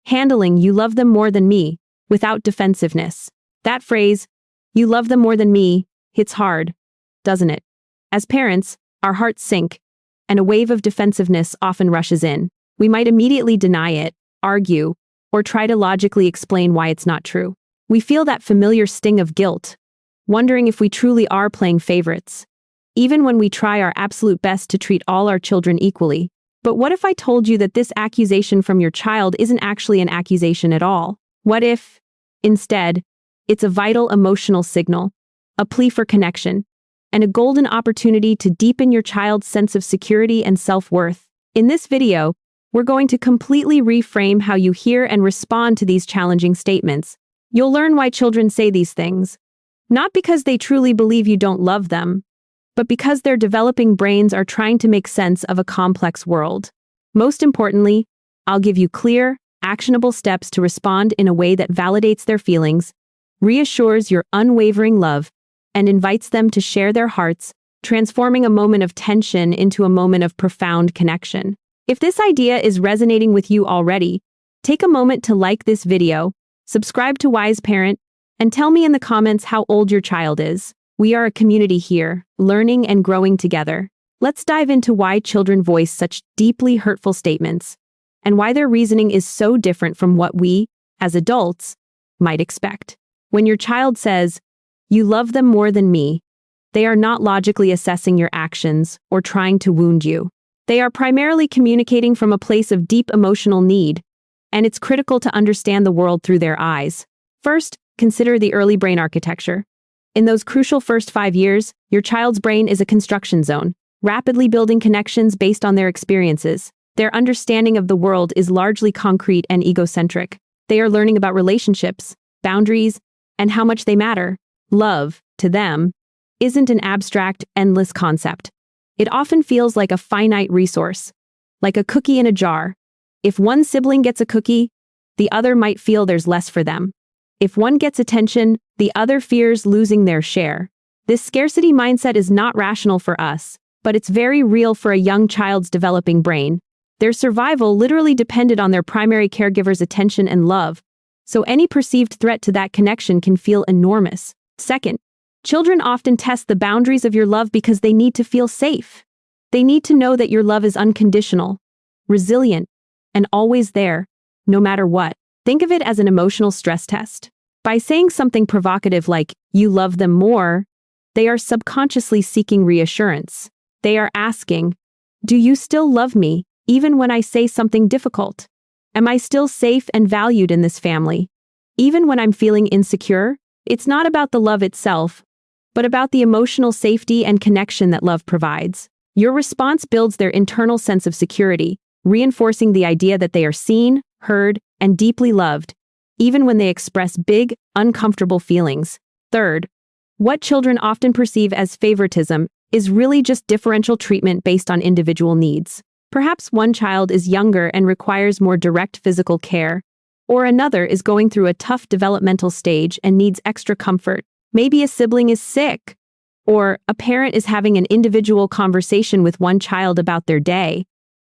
handling "you love them more than me" without defensiveness. That phrase, "you love them more than me," hits hard, doesn't it? As parents, our hearts sink, and a wave of defensiveness often rushes in. We might immediately deny it, argue, or try to logically explain why it's not true. We feel that familiar sting of guilt, wondering if we truly are playing favorites, even when we try our absolute best to treat all our children equally. But what if I told you that this accusation from your child isn't actually an accusation at all? What if, instead, it's a vital emotional signal, a plea for connection, and a golden opportunity to deepen your child's sense of security and self-worth? In this video, we're going to completely reframe how you hear and respond to these challenging statements. You'll learn why children say these things, not because they truly believe you don't love them, but because their developing brains are trying to make sense of a complex world. Most importantly, I'll give you clear, actionable steps to respond in a way that validates their feelings, reassures your unwavering love, and invites them to share their hearts, transforming a moment of tension into a moment of profound connection. If this idea is resonating with you already, take a moment to like this video, subscribe to Wise Parent, and tell me in the comments how old your child is. We are a community here, learning and growing together. Let's dive into why children voice such deeply hurtful statements, and why their reasoning is so different from what we, as adults, might expect. When your child says, "You love them more than me," they are not logically assessing your actions or trying to wound you. They are primarily communicating from a place of deep emotional need, and it's critical to understand the world through their eyes. First, consider the early brain architecture. In those crucial first 5 years, your child's brain is a construction zone, rapidly building connections based on their experiences. Their understanding of the world is largely concrete and egocentric. They are learning about relationships, boundaries, and how much they matter. Love, to them, isn't an abstract, endless concept. It often feels like a finite resource, like a cookie in a jar. If one sibling gets a cookie, the other might feel there's less for them. If one gets attention, the other fears losing their share. This scarcity mindset is not rational for us, but it's very real for a young child's developing brain. Their survival literally depended on their primary caregiver's attention and love, so any perceived threat to that connection can feel enormous. Second, children often test the boundaries of your love because they need to feel safe. They need to know that your love is unconditional, resilient, and always there, no matter what. Think of it as an emotional stress test. By saying something provocative like, "You love them more," they are subconsciously seeking reassurance. They are asking, "Do you still love me, even when I say something difficult? Am I still safe and valued in this family, even when I'm feeling insecure?" It's not about the love itself, but about the emotional safety and connection that love provides. Your response builds their internal sense of security, reinforcing the idea that they are seen, heard, and deeply loved, even when they express big, uncomfortable feelings. Third, what children often perceive as favoritism is really just differential treatment based on individual needs. Perhaps one child is younger and requires more direct physical care, or another is going through a tough developmental stage and needs extra comfort. Maybe a sibling is sick, or a parent is having an individual conversation with one child about their day.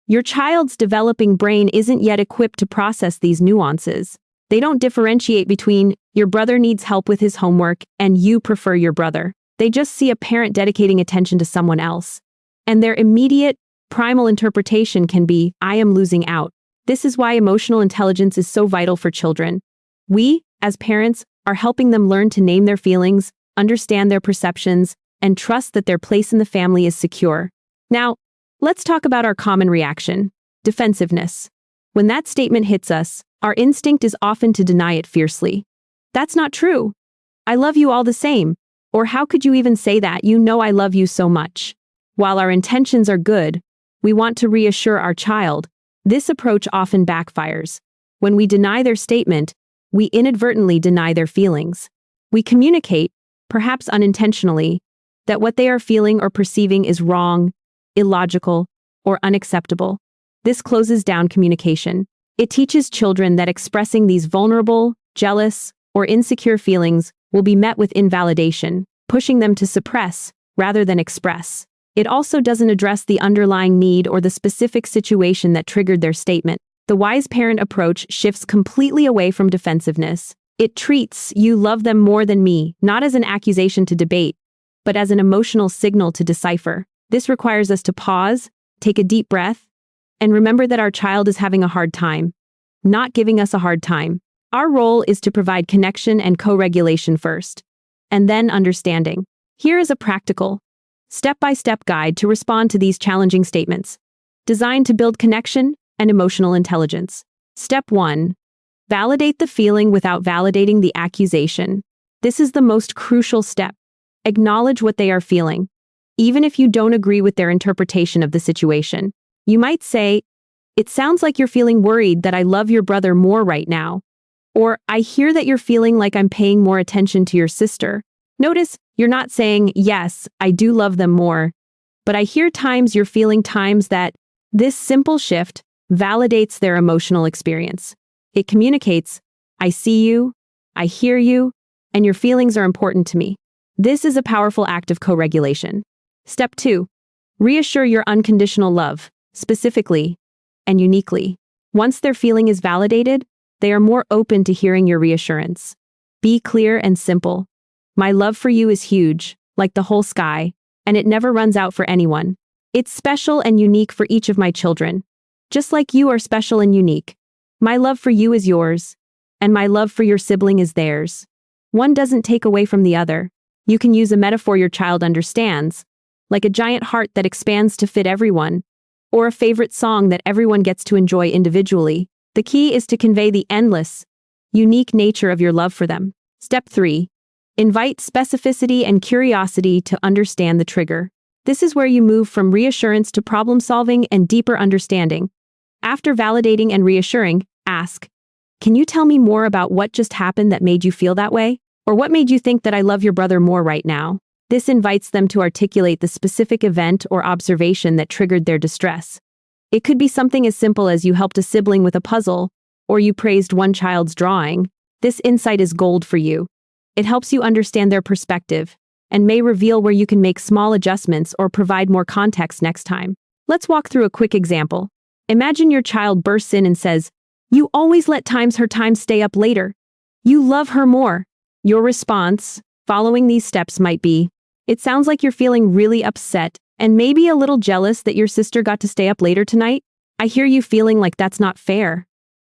Your child's developing brain isn't yet equipped to process these nuances. They don't differentiate between "your brother needs help with his homework" and "you prefer your brother." They just see a parent dedicating attention to someone else. And their immediate, primal interpretation can be, "I am losing out." This is why emotional intelligence is so vital for children. We, as parents, are helping them learn to name their feelings, understand their perceptions, and trust that their place in the family is secure. Now, let's talk about our common reaction, defensiveness. When that statement hits us, our instinct is often to deny it fiercely. "That's not true. I love you all the same." Or "How could you even say that? You know I love you so much." While our intentions are good, we want to reassure our child. This approach often backfires. When we deny their statement, we inadvertently deny their feelings. We communicate, perhaps unintentionally, that what they are feeling or perceiving is wrong, illogical, or unacceptable. This closes down communication. It teaches children that expressing these vulnerable, jealous, or insecure feelings will be met with invalidation, pushing them to suppress rather than express. It also doesn't address the underlying need or the specific situation that triggered their statement. The wise parent approach shifts completely away from defensiveness. It treats "you love them more than me" not as an accusation to debate, but as an emotional signal to decipher. This requires us to pause, take a deep breath, and remember that our child is having a hard time, not giving us a hard time. Our role is to provide connection and co-regulation first, and then understanding. Here is a practical, step-by-step guide to respond to these challenging statements, designed to build connection and emotional intelligence. Step 1. Validate the feeling without validating the accusation. This is the most crucial step. Acknowledge what they are feeling, even if you don't agree with their interpretation of the situation. You might say, "It sounds like you're feeling worried that I love your brother more right now." Or, "I hear that you're feeling like I'm paying more attention to your sister." Notice, you're not saying, "Yes, I do love them more, but I hear times you're feeling times that." This simple shift validates their emotional experience. It communicates, "I see you, I hear you, and your feelings are important to me." This is a powerful act of co-regulation. Step 2. Reassure your unconditional love, specifically and uniquely. Once their feeling is validated, they are more open to hearing your reassurance. Be clear and simple. "My love for you is huge, like the whole sky, and it never runs out for anyone. It's special and unique for each of my children, just like you are special and unique. My love for you is yours, and my love for your sibling is theirs. One doesn't take away from the other." You can use a metaphor your child understands, like a giant heart that expands to fit everyone, or a favorite song that everyone gets to enjoy individually. The key is to convey the endless, unique nature of your love for them. Step 3. Invite specificity and curiosity to understand the trigger. This is where you move from reassurance to problem-solving and deeper understanding. After validating and reassuring, ask, "Can you tell me more about what just happened that made you feel that way? Or what made you think that I love your brother more right now?" This invites them to articulate the specific event or observation that triggered their distress. It could be something as simple as you helped a sibling with a puzzle, or you praised one child's drawing. This insight is gold for you. It helps you understand their perspective, and may reveal where you can make small adjustments or provide more context next time. Let's walk through a quick example. Imagine your child bursts in and says, "You always let her time stay up later. You love her more." Your response, following these steps, might be, "It sounds like you're feeling really upset and maybe a little jealous that your sister got to stay up later tonight. I hear you feeling like that's not fair."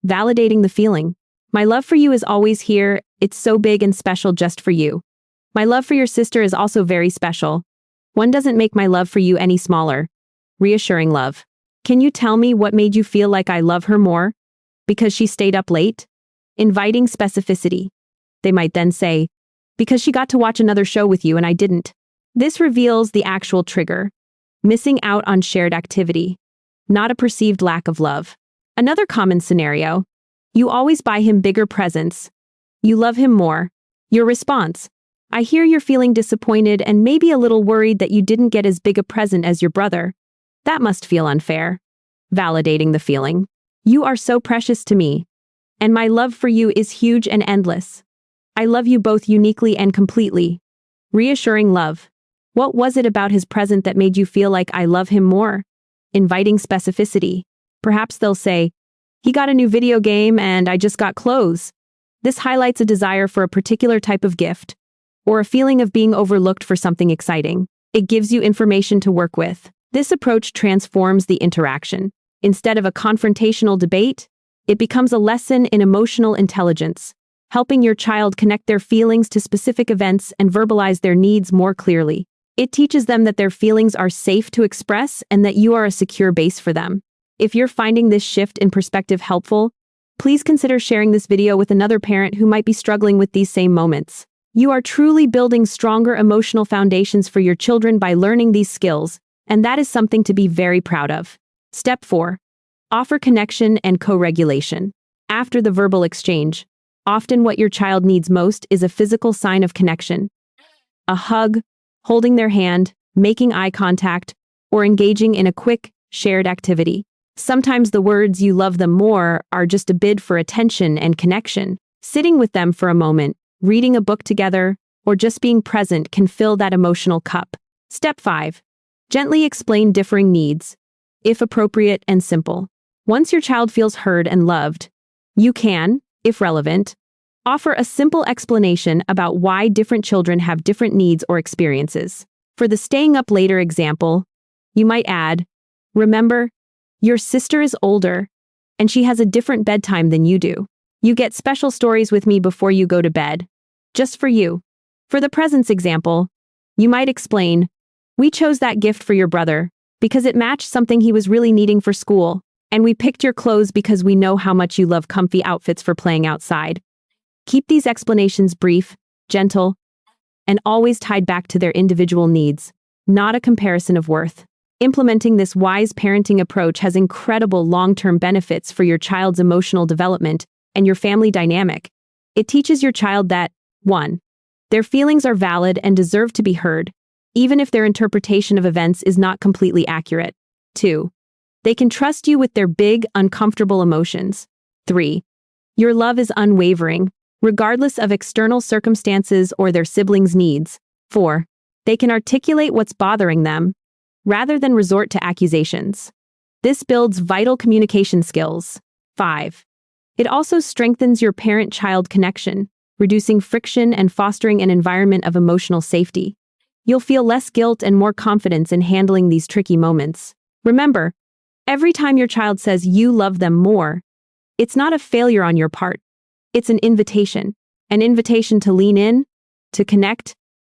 Validating the feeling. "My love for you is always here. It's so big and special just for you. My love for your sister is also very special. One doesn't make my love for you any smaller." Reassuring love. "Can you tell me what made you feel like I love her more? Because she stayed up late?" Inviting specificity. They might then say, "Because she got to watch another show with you and I didn't." This reveals the actual trigger. Missing out on shared activity, not a perceived lack of love. Another common scenario. You always buy him bigger presents. You love him more. Your response. "I hear you're feeling disappointed and maybe a little worried that you didn't get as big a present as your brother. That must feel unfair." Validating the feeling. "You are so precious to me, and my love for you is huge and endless. I love you both uniquely and completely." Reassuring love. "What was it about his present that made you feel like I love him more?" Inviting specificity. Perhaps they'll say, "He got a new video game and I just got clothes." This highlights a desire for a particular type of gift, or a feeling of being overlooked for something exciting. It gives you information to work with. This approach transforms the interaction. Instead of a confrontational debate, it becomes a lesson in emotional intelligence, helping your child connect their feelings to specific events and verbalize their needs more clearly. It teaches them that their feelings are safe to express and that you are a secure base for them. If you're finding this shift in perspective helpful, please consider sharing this video with another parent who might be struggling with these same moments. You are truly building stronger emotional foundations for your children by learning these skills, and that is something to be very proud of. Step 4. Offer connection and co-regulation. After the verbal exchange, often what your child needs most is a physical sign of connection. A hug, holding their hand, making eye contact, or engaging in a quick, shared activity. Sometimes the words "you love them more" are just a bid for attention and connection. Sitting with them for a moment, reading a book together, or just being present can fill that emotional cup. Step 5. Gently explain differing needs, if appropriate and simple. Once your child feels heard and loved, you can, if relevant, offer a simple explanation about why different children have different needs or experiences. For the staying up later example, you might add, "Remember, your sister is older, and she has a different bedtime than you do. You get special stories with me before you go to bed, just for you." For the presents example, you might explain, "We chose that gift for your brother because it matched something he was really needing for school, and we picked your clothes because we know how much you love comfy outfits for playing outside." Keep these explanations brief, gentle, and always tied back to their individual needs, not a comparison of worth. Implementing this wise parenting approach has incredible long-term benefits for your child's emotional development and your family dynamic. It teaches your child that, 1. Their feelings are valid and deserve to be heard, even if their interpretation of events is not completely accurate. 2. They can trust you with their big, uncomfortable emotions. 3. Your love is unwavering, regardless of external circumstances or their siblings' needs. 4. They can articulate what's bothering them, rather than resort to accusations. This builds vital communication skills. 5. It also strengthens your parent-child connection, reducing friction and fostering an environment of emotional safety. You'll feel less guilt and more confidence in handling these tricky moments. Remember, every time your child says you love them more, it's not a failure on your part. It's an invitation to lean in, to connect,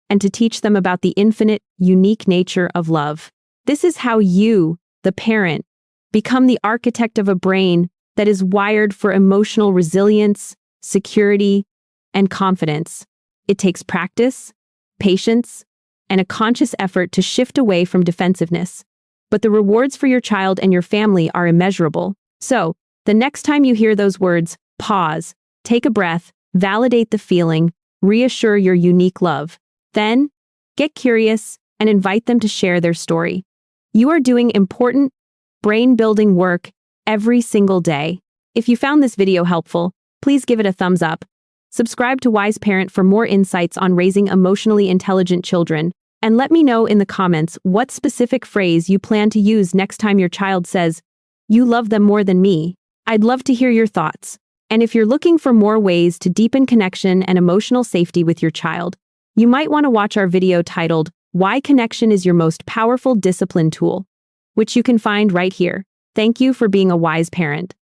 and to teach them about the infinite, unique nature of love. This is how you, the parent, become the architect of a brain that is wired for emotional resilience, security, and confidence. It takes practice, patience, and a conscious effort to shift away from defensiveness. But the rewards for your child and your family are immeasurable. So, the next time you hear those words, pause, take a breath, validate the feeling, reassure your unique love. Then, get curious and invite them to share their story. You are doing important, brain-building work every single day. If you found this video helpful, please give it a thumbs up. Subscribe to Wise Parent for more insights on raising emotionally intelligent children, and let me know in the comments what specific phrase you plan to use next time your child says, "You love them more than me." I'd love to hear your thoughts. And if you're looking for more ways to deepen connection and emotional safety with your child, you might want to watch our video titled, "Why Connection is Your Most Powerful Discipline Tool," which you can find right here. Thank you for being a wise parent.